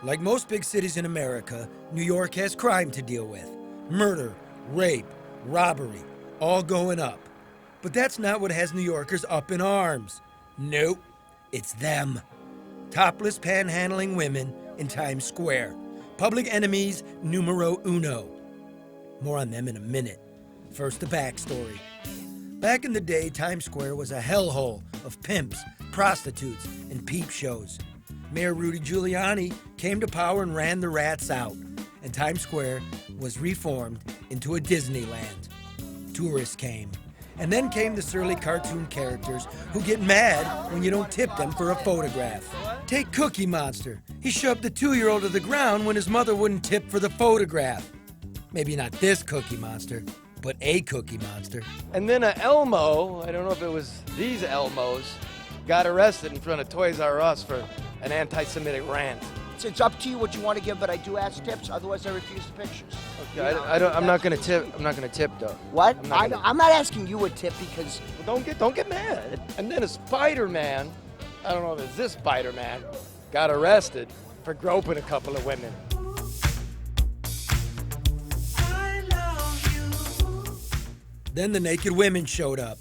Like most big cities in America, New York has crime to deal with. Murder, rape, robbery, all going up. But that's not what has New Yorkers up in arms. Nope, it's them. Topless panhandling women in Times Square. Public enemies numero uno. More on them in a minute. First, the backstory. Back in the day, Times Square was a hellhole of pimps, prostitutes, and peep shows. Mayor Rudy Giuliani came to power and ran the rats out, and Times Square was reformed into a Disneyland. Tourists came. And then came the surly cartoon characters who get mad when you don't tip them for a photograph. Take Cookie Monster. He shoved the 2-year-old to the ground when his mother wouldn't tip for the photograph. Maybe not this Cookie Monster, but a Cookie Monster. And then a Elmo, I don't know if it was these Elmos, got arrested in front of Toys R Us for an anti-Semitic rant. It's up to you what you want to give, but I do ask tips. Otherwise, I refuse the pictures. Okay, I'm not gonna tip. I'm not gonna tip though. What? I'm not asking you a tip because. Well, don't get mad. And then a Spider-Man, I don't know if it's this Spider-Man, got arrested for groping a couple of women. Then the naked women showed up.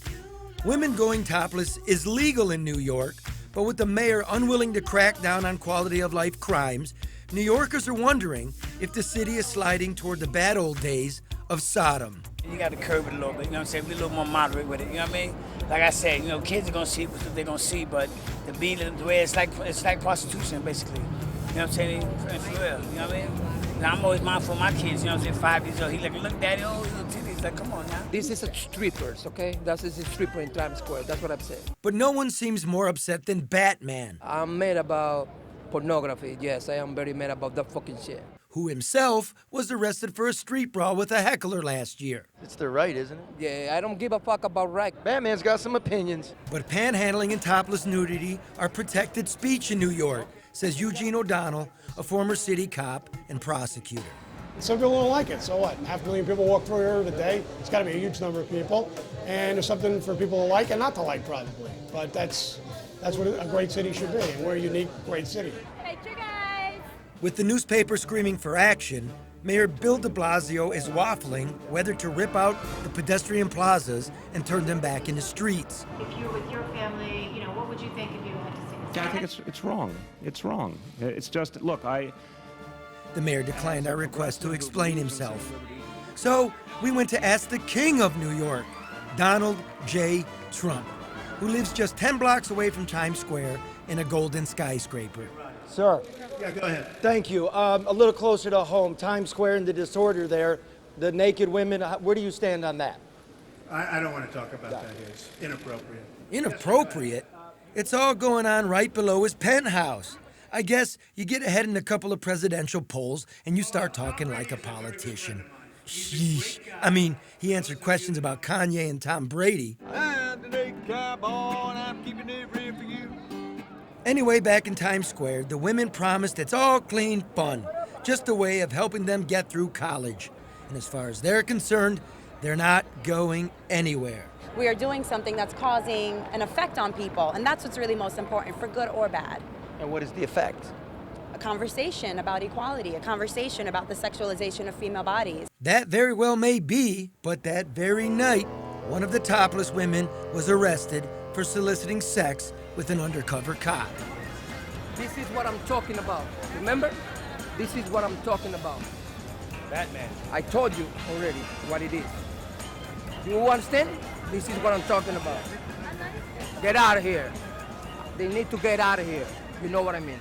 Women going topless is legal in New York, but with the mayor unwilling to crack down on quality of life crimes, New Yorkers are wondering if the city is sliding toward the bad old days of Sodom. You got to curb it a little bit, you know what I'm saying? Be a little more moderate with it, you know what I mean? Like I said, you know, kids are going to see what they're going to see, but the way it's like prostitution, basically. You know what I'm saying? For real, you know what I mean? Now, I'm always mindful of my kids, you know what I'm saying? 5 years old, he like, look, daddy, oh, little titties, like, come on now. This is a strippers, okay? That is a stripper in Times Square, that's what I'm saying. But no one seems more upset than Batman. I'm mad about pornography, yes, I am very mad about that fucking shit. Who himself was arrested for a street brawl with a heckler last year. It's their right, isn't it? Yeah, I don't give a fuck about right. Batman's got some opinions. But panhandling and topless nudity are protected speech in New York, says Eugene O'Donnell, a former city cop and prosecutor. Some people don't like it, so what? 500,000 people walk through here today. It's got to be a huge number of people, and there's something for people to like and not to like, probably. But that's what a great city should be, and we're a unique, great city. Picture, guys. With the newspaper screaming for action, Mayor Bill de Blasio is waffling whether to rip out the pedestrian plazas and turn them back into streets. If you're with your family, you know, what would you think if you had to see this? I think it's wrong. It's wrong. It's just, look, The mayor declined our request to explain himself. So we went to ask the king of New York, Donald J. Trump, who lives just 10 blocks away from Times Square in a golden skyscraper. Sir. Yeah, go ahead. Thank you. A little closer to home, Times Square and the disorder there, the naked women, where do you stand on that? I don't want to talk about that here. It's inappropriate. Inappropriate? It's all going on right below his penthouse. I guess you get ahead in a couple of presidential polls and you start talking like a politician. Sheesh. I mean, he answered questions about Kanye and Tom Brady. Anyway, back in Times Square, the women promised it's all clean fun, just a way of helping them get through college. And as far as they're concerned, they're not going anywhere. We are doing something that's causing an effect on people, and that's what's really most important, for good or bad. And what is the effect? A conversation about equality, a conversation about the sexualization of female bodies. That very well may be, but that very night, one of the topless women was arrested for soliciting sex with an undercover cop. This is what I'm talking about, remember? This is what I'm talking about. Batman. I told you already what it is. You understand? This is what I'm talking about. Get out of here. They need to get out of here. You know what I mean?